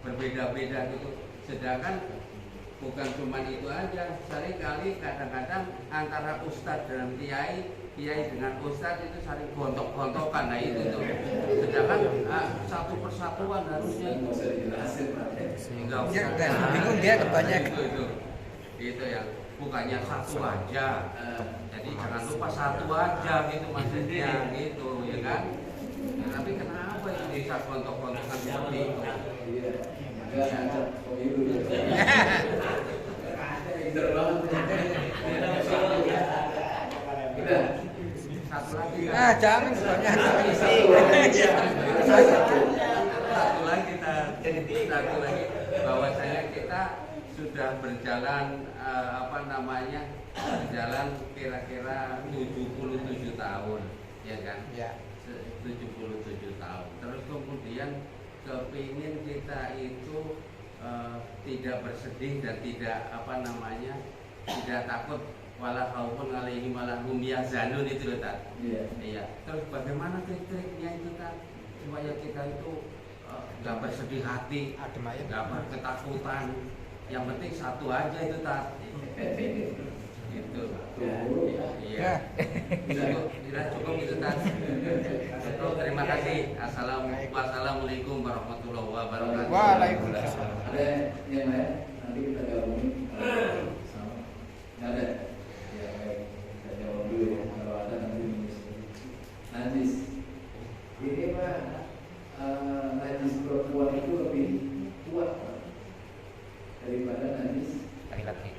berbeda-beda gitu. Sedangkan bukan cuma itu aja, seringkali kadang-kadang antara ustadz dan kiai dengan ustadz itu saling gontok-gontokan, nah itu tuh. Sedangkan satu persatuan harusnya itu. Sehingga bingung dia kebanyakan. Itu yang bukannya satu aja. Jadi jangan lupa satu aja gitu maksudnya gitu ya kan. Nah, tapi kenapa itu bisa gontok-gontokan seperti itu? Satu lagi kan? Jangan kebanyakan. Satu lagi bahwasanya kita sudah berjalan berjalan kira-kira 77 tahun, ya kan? Ya. 77 tahun. Terus kemudian kepingin kita itu tidak bersedih dan tidak tidak takut wala khaufun alaihim wala hum yahzanun itu loh Tat. Iya. Terus bagaimana trik-triknya itu Tat supaya kita itu nggak bersedih hati, nggak berketakutan. Yang penting satu aja itu Tat. Gitu. Iya. Cukup itu Tat. Terima kasih. Assalamualaikum warahmatullahi wabarakatuh. Waalaikumsalam. Ada yang lain? Nanti kita gabungin. Nggak ada? Ya baik. Kita jawab dulu ya. Kalau ada nanti nulis. Najis. Ini mah najis perempuan itu lebih kuat Pak, daripada najis Laki-laki.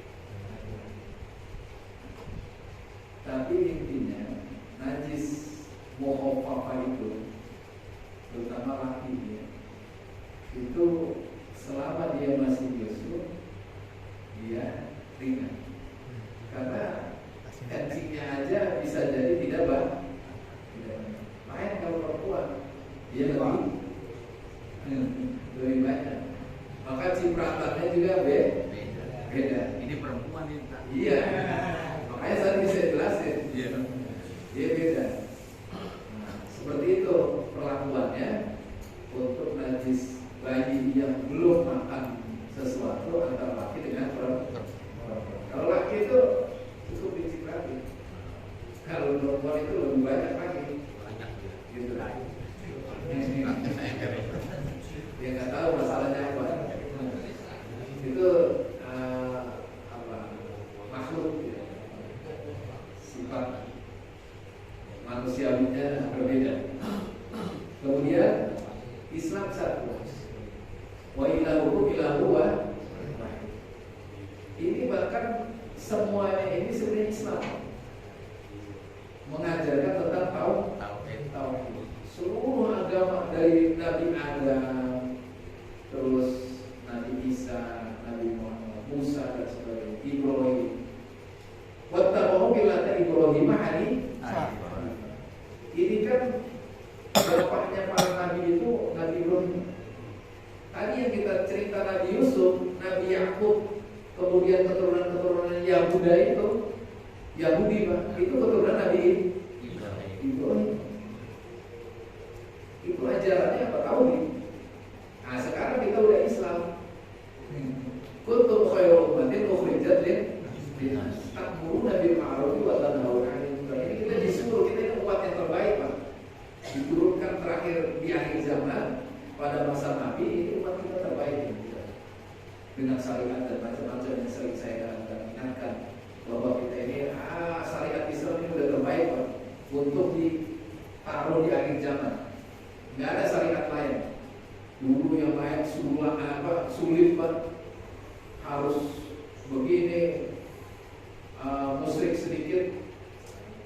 Tapi intinya najis mukhafafah itu, terutama laki ya, itu selama dia masih yusuf dia ringan, karena kencingnya aja bisa jadi tidak banyak. Main kalau perempuan dia lebih banyak, maka cipratannya juga beda. Ini perempuan ini Tat. Iya, makanya saya bisa jelasin. Iya. Dia beda. Nah, seperti itu perlakuannya untuk najis bayi yang belum makan sesuatu antara laki dengan perempuan. Kalau laki itu cukup dicip lagi. Kalau perempuan itu lebih banyak lagi. Banyak Gitu. Dia nggak tahu masalahnya apa. Itu makhluk ya. Sifat manusiawinya berbeda. Kemudian Islam satu. Wa ilahu wahid. Ini bahkan semuanya ini sebenarnya Islam mengajarkan tentang tauhid. Seluruh agama dari Nabi Adam, terus Nabi Isa, Nabi Muhammad, Musa dan sebagainya, Ibrahim. Wattabahu millata Ibrahim hanifan. Ini kan bapaknya para nabi itu Nabi Ibrahim. Tadi yang kita cerita Nabi Yusuf, Nabi Yakub, kemudian keturunan Yahuda itu, Yahudi Pak, itu keturunan Nabi Ibrahim. Itu ajarannya apa? Tauhid. Nah sekarang kita udah Islam. Kuntum khairu ummatin ukhrijat lin-nas ta'muruna bil ma'ruf wa tanhauna 'anil munkar. Ini kita disuruh, kita ini umat yang terbaik Pak. Diturunkan terakhir di akhir zaman pada masa Nabi, ini umat kita terbaik dengan syariat dan macam-macam yang sering saya ingatkan bahwa kita ini syariat Islam ini udah terbaik Pak untuk ditaruh di akhir zaman. Nggak ada syariat lain. Dulu yang lain sulit Pak, harus begini, musyrik sedikit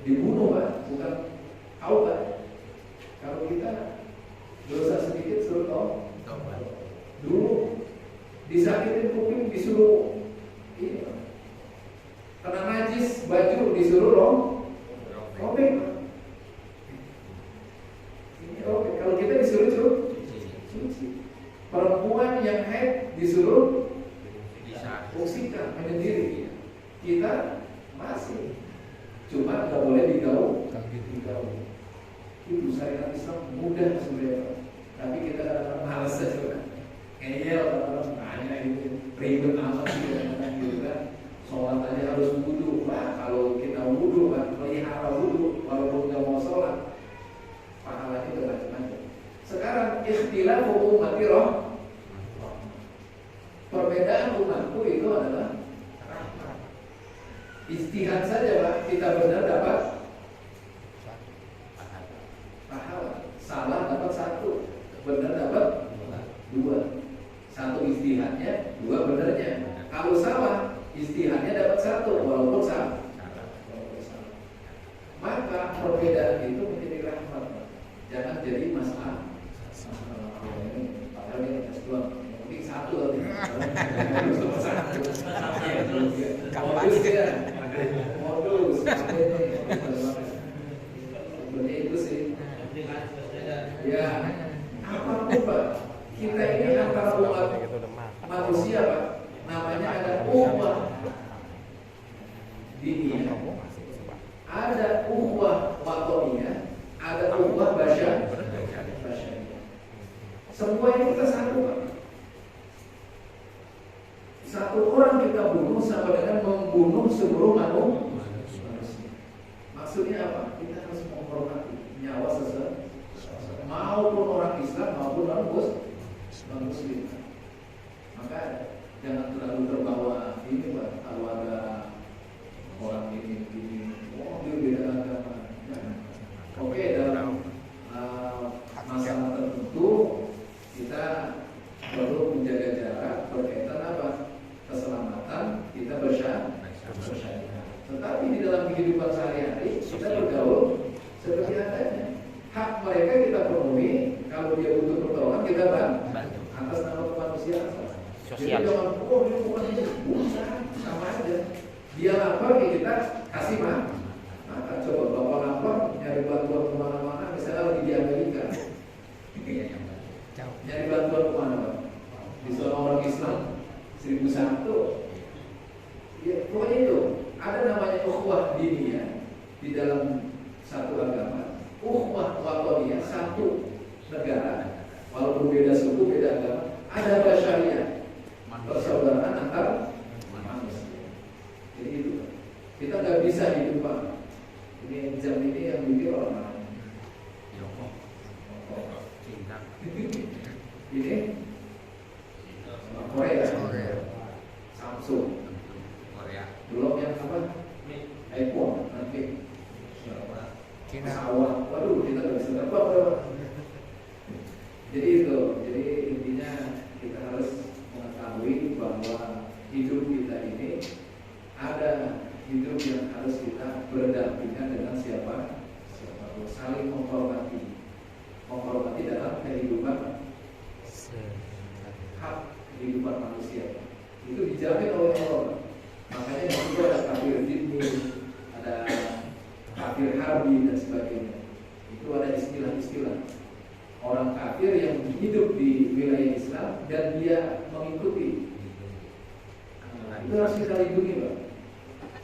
dibunuh Pak, bukan taubat. Kalau kita dosa sedikit suruh taubat. Dulu disakitin kuping disuruh ini Pak, kena najis baju disuruh robek. Oke, kalau kita disuruh cuci. Perempuan yang haid disuruh fungsikan menyendiri. Kita masih cuma nggak boleh digaul. Itu syariat Islam mudah sebenarnya, tapi kita malas saja, ngeyel. ribet amat sih gitu kan. Sholat aja harus wudu. Wah, kalau kita wudu kan melihara wudu walaupun nggak mau sholat, pahalanya bermacam-macam. Sekarang ikhtilafu ummati perbedaan umatku itu adalah istihad saja Pak, kita benar dapat pahala, salah dapat 1, benar dapat 2. 1 istihadnya, 2 benarnya. Kalau salah, istihadnya dapat 1 walaupun salah. Maka perbedaan itu menjadi rahmat, jangan jadi masalah. Padahal ini S2, mungkin 1 lagi. Modus ya, modus. Sebenarnya itu sih. Ya, apapun Pak, kita ini antara umat manusia Pak, namanya ada umat diniyah, ada ukhuwah watoniyah, ada ukhuwah basyariyah. Semua ini kita satu Pak. Satu orang kita bunuh sama dengan membunuh seluruh manusia. Maksudnya apa? Kita harus menghormati nyawa seseorang, maupun orang Islam maupun non Muslim. Maka jangan terlalu terbawa ini Pak, kalau ada orang ini, oh dia beda agama. Oke, dalam masalah tertentu kita perlu menjaga jarak berkaitan apa? Keselamatan kita bersyariat. Tetapi di dalam kehidupan sehari-hari kita bergaul seperti adanya. Hak mereka kita penuhi, kalau dia butuh pertolongan kita bantu atas nama kemanusiaan. Jadi jangan, oh dia bukan sama aja. Dia lapar kita kasih makan. Coba bapak lapar nyari bantuan kemana-mana, misalnya lagi di Amerika, nyari bantuan kemana Pak? Di seorang orang Islam 1001. Ya, pokoknya itu ada namanya ukhuwah diniyah di dalam satu agama, ukhuwah watoniyah satu negara, walaupun beda suku, beda agama, ada basyariyah, persaudaraan antar manusia. Jadi itu kita nggak bisa hidup Pak. Ini jam ini yang bikin orang lain. Ini Korea, Samsung, belum yang apa? iPhone, nanti pesawat. Waduh, kita nggak bisa terbang. Jadi itu, jadi intinya kita harus mengetahui bahwa hidup kita ini ada hidup yang harus kita berdampingan dengan siapa, saling menghormati dalam kehidupan, hak kehidupan manusia itu dijamin oleh Allah. Makanya itu ada kafir zimmi, ada kafir harbi dan sebagainya. Itu ada istilah-istilah orang kafir yang hidup di wilayah Islam dan dia mengikuti. Itu harus kita lindungi Pak.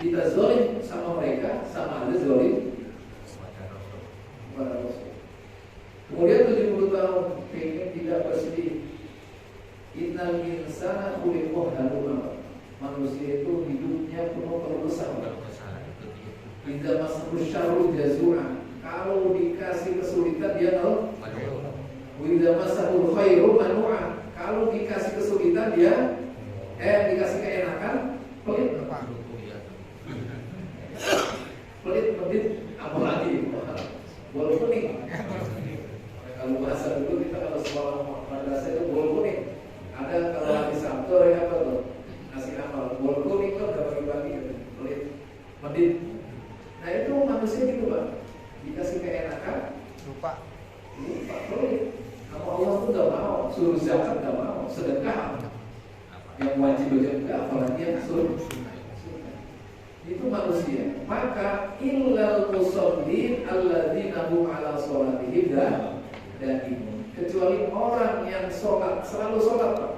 Kita zalim sama mereka sama aja zalim kepada Rasul. Kemudian 70 tahun pengen tidak bersedih. Innal insana khuliqa halu'a. Manusia itu hidupnya penuh keluh kesah. Idza massahu syarru jazua. Kalau dikasih kesulitan dia tahu. Wa idza massahu khairu manu'a. Kalau dikasih kesulitan dia dikasih keenakan pelit. Pelit, apalagi bol kuning. Kalau bahasa dulu kita kalau sekolah madrasah itu bol kuning. Ada kalau hari Sabtu ya apa tuh? Ngasih amal bol kuning tuh udah bagi-bagi gitu. Pelit, medit. Nah itu manusia gitu Pak. Dikasih keenakan lupa pelit. Kalau Allah tuh gak mau, suruh zakat gak mau, sedekah yang wajib aja enggak, apalagi yang suruh. Itu manusia. Maka illal musallin alladzina hum ala sholatihim daimun. Kecuali orang yang sholat, selalu sholat Pak.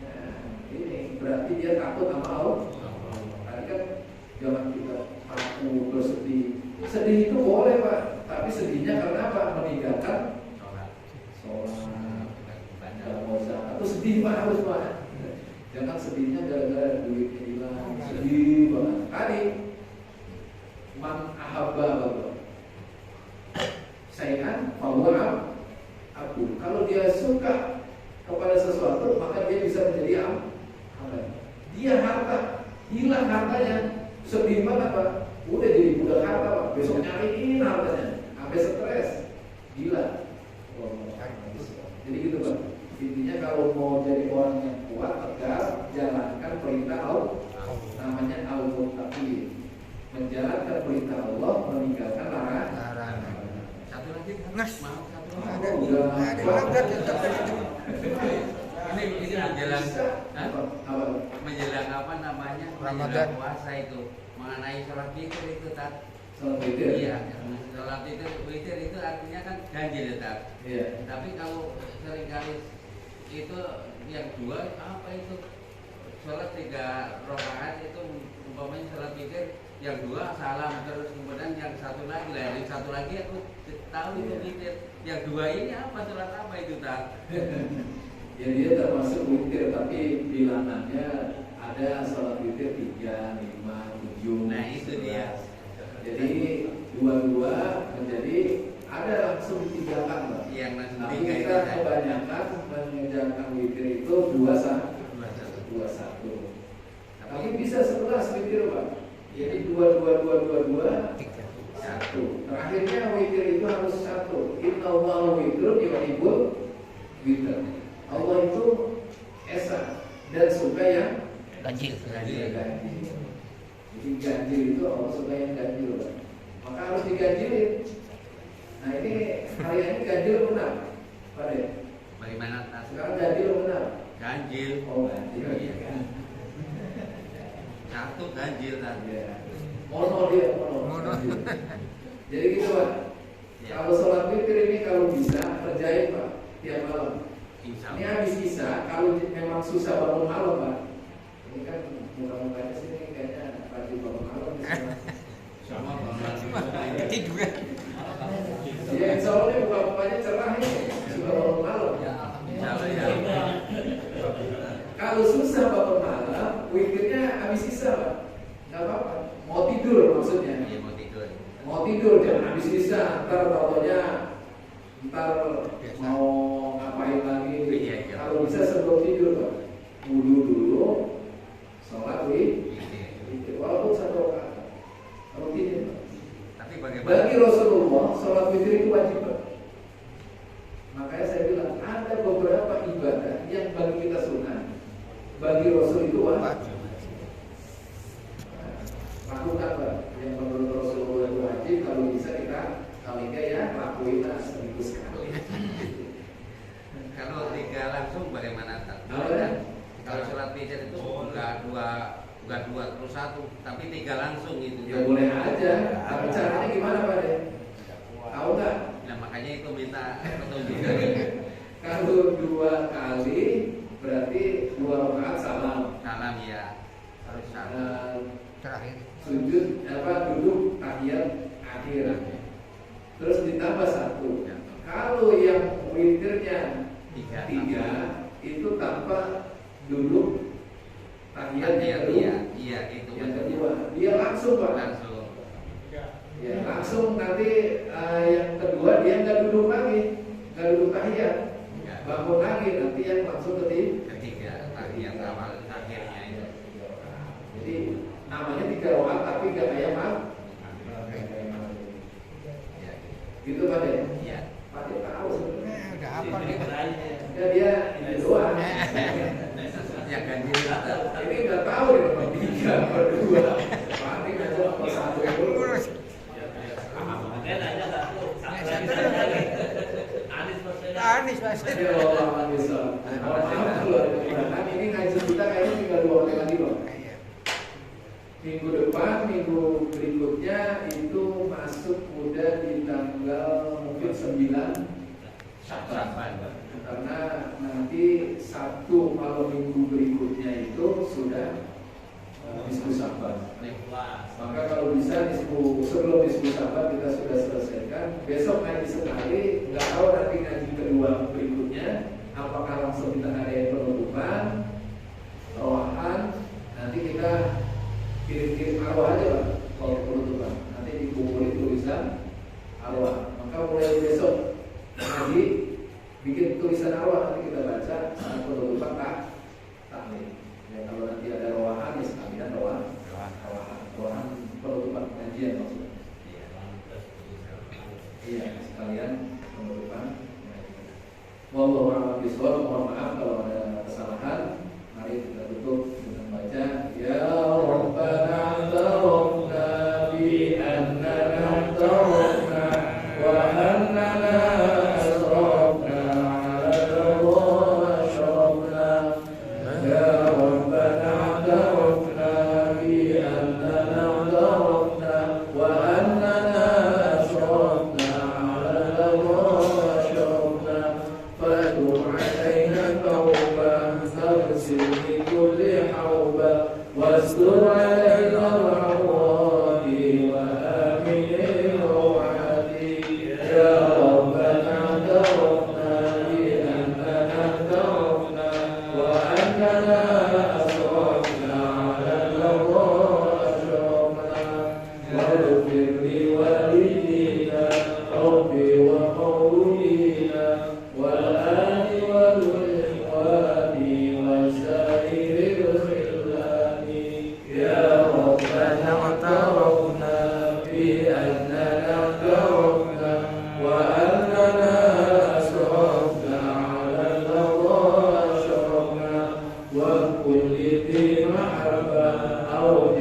Nah, ini berarti dia takut sama Allah. Tadi kan zaman kita takut, bersedih. Sedih itu boleh Pak, tapi sedihnya karena apa? Meninggalkan sholat, atau sedih Pak harus Pak. Jangan sedihnya gara-gara duitnya hilang, sedih banget. Tadi man ahabba bapak. Sayan bahwa aku. Kalau dia suka kepada sesuatu, maka dia bisa menjadi amal. Dia harta, hilang hartanya, sedih banget Pak. Udah jadi budak harta Pak. Besok nyariin hartanya, sampai stres, gila. Jadi gitu Pak. Intinya kalau mau jadi orang yang kuat, tegar, jalankan perintah Allah. Namanya al-muttaqin. Menjalankan perintah Allah, meninggalkan larangan. Satu lagi, Mas. mau satu Ada. lagi. Ini menjelang Apa? menjelang apa namanya? Ramadan. Menjelang puasa itu mengenai sholat witir itu tak. Salat witir. Iya, sholat witir itu artinya kan ganjil ya tak. Iya. Tapi kalau seringkali itu yang dua apa itu sholat 3 rakaat itu umpamanya sholat witir yang 2 salam terus kemudian yang satu lagi lah yang satu lagi aku tahu itu witir yang 2 ini apa sholat apa itu tak? Ya dia termasuk witir tapi bilangannya ada sholat witir 3, 5, 7. Nah itu dia. Jadi 2 menjadi ada langsung 3 kan Pak. Yang langsung Tapi 3 kita itu kebanyakan mengerjakan witir itu 2-1. Tapi bisa 11 witir Pak. Jadi 2, 1. Terakhirnya witir itu harus 1. Inna Allah witrun yuhibbul witir. Allah itu esa dan suka yang Ganjil. ganjil. Jadi ganjil itu Allah suka yang ganjil Pak. Maka harus diganjilin. Nah ini hari ini ganjil benar Pak De. bagaimana tak? Sekarang ganjil benar. Ganjil. Oh ganjil. Iya. Satu ganjil tak? Ya. Mono dia, mono. Jadi gitu Pak. Ya. Kalau sholat witir ini kalau bisa kerjain Pak tiap malam. Insya Ini Allah. habis bisa. Kalau memang susah bangun malam Pak. Ini kan muka-mukanya sini kayaknya rajin bangun malam. Sama banget. Tidur. Ya insya Allah ini muka-mukanya cerah ini. Suka bangun malam. Insya Allah ya. Kalau susah bangun malam, witirnya habis bisa Pak. Gak apa-apa. Mau tidur maksudnya. Iya mau tidur. Mau tidur jangan habis bisa. Ntar mau ngapain lagi. Iya. Kalau bisa sebelum tidur Pak. Wudu dulu, sholat witir. Walaupun 1 rakaat. Kalau tidur Pak. Tapi bagaimana? Bagi Rasulullah, sholat witir itu wajib Pak. Makanya saya bilang ada beberapa ibadah yang bagi kita sunnah, bagi Rasul itu wajib. Lakukan Pak. Yang menurut Rasulullah itu wajib, kalau bisa kita kali enggak ya lakuinlah seminggu sekali. Kalau 3 langsung bagaimana tak? Apa? Kalau sholat witir itu bukan dua terus 1, tapi 3 langsung itu. Ya boleh aja. Tapi caranya gimana Pak De? Tahu nggak? Nah makanya itu minta petunjuk dari Kalau 2 kali berarti 2 rakaat salam. salam ya. Harus salam. Eh, Terakhir. Sujud duduk tahiyat akhir. Terus ditambah 1. Kalau yang witirnya 3 itu tanpa duduk tahiyat yang kedua. Iya itu. Yang kedua dia langsung Pak. Langsung. Ya, langsung nanti yang kedua dia nggak duduk lagi, nggak duduk tahiyat, bangun lagi nanti yang langsung Ketiga tahiyat awal akhirnya itu. Jadi namanya 3 rakaat tapi nggak kayak Pak. Ya. Gitu Pak De. Iya. Pak De tahu sebenarnya. Udah apa nih? Ya dia ini doang. Ya ganjil. Ini nggak tahu nih Pak 3 apa 2. Paling aja apa 1 dulu. Anis Mas. Ya Allah bisa. Maaf dulu ada kekurangan. Ini ngaji kita kayaknya tinggal 2 kali lagi loh. Minggu depan, minggu berikutnya itu masuk udah di tanggal mungkin 9 Sya'ban. Karena nanti Sabtu malam minggu berikutnya itu sudah nisfu Sya'ban. Maka kalau bisa sebelum nisfu Sya'ban kita sudah selesaikan. Besok ngaji sekali, nggak tahu nanti ngaji kedua berikutnya apakah langsung kita ada penutupan. Kalau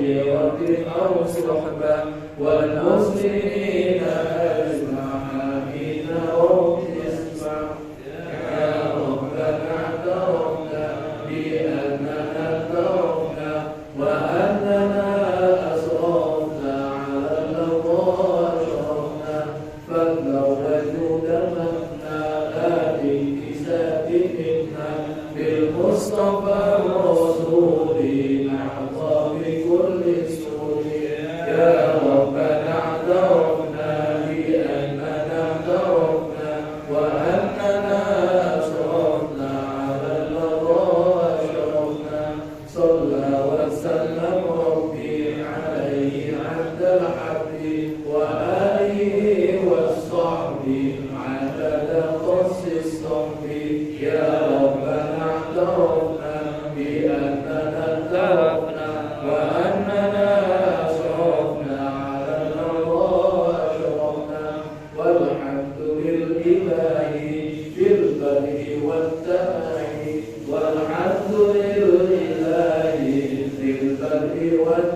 عشيرة أو صحبة والمسلمين أجمعين رب اسمع يا ربنا اعترفنا بأننا اعترفنا وأننا أسرفنا على الأرض أشرفنا فالزوج دمتنا لا بانكساب منا بالمصطفى الرسول نحظى بكل سور يا ربنا اعترفنا بأننا اعترفنا وأننا أسرفنا على الأرض أشرفنا صلى وسلم ربي عليه عند الحد وآله والصحب عدد قص الصحب يا ربنا اعترفنا بأننا اعترفنا وأننا أسرفنا على الأرض أشرفنا والحمد لله في البر والتمام والحمد لله في البر والتمام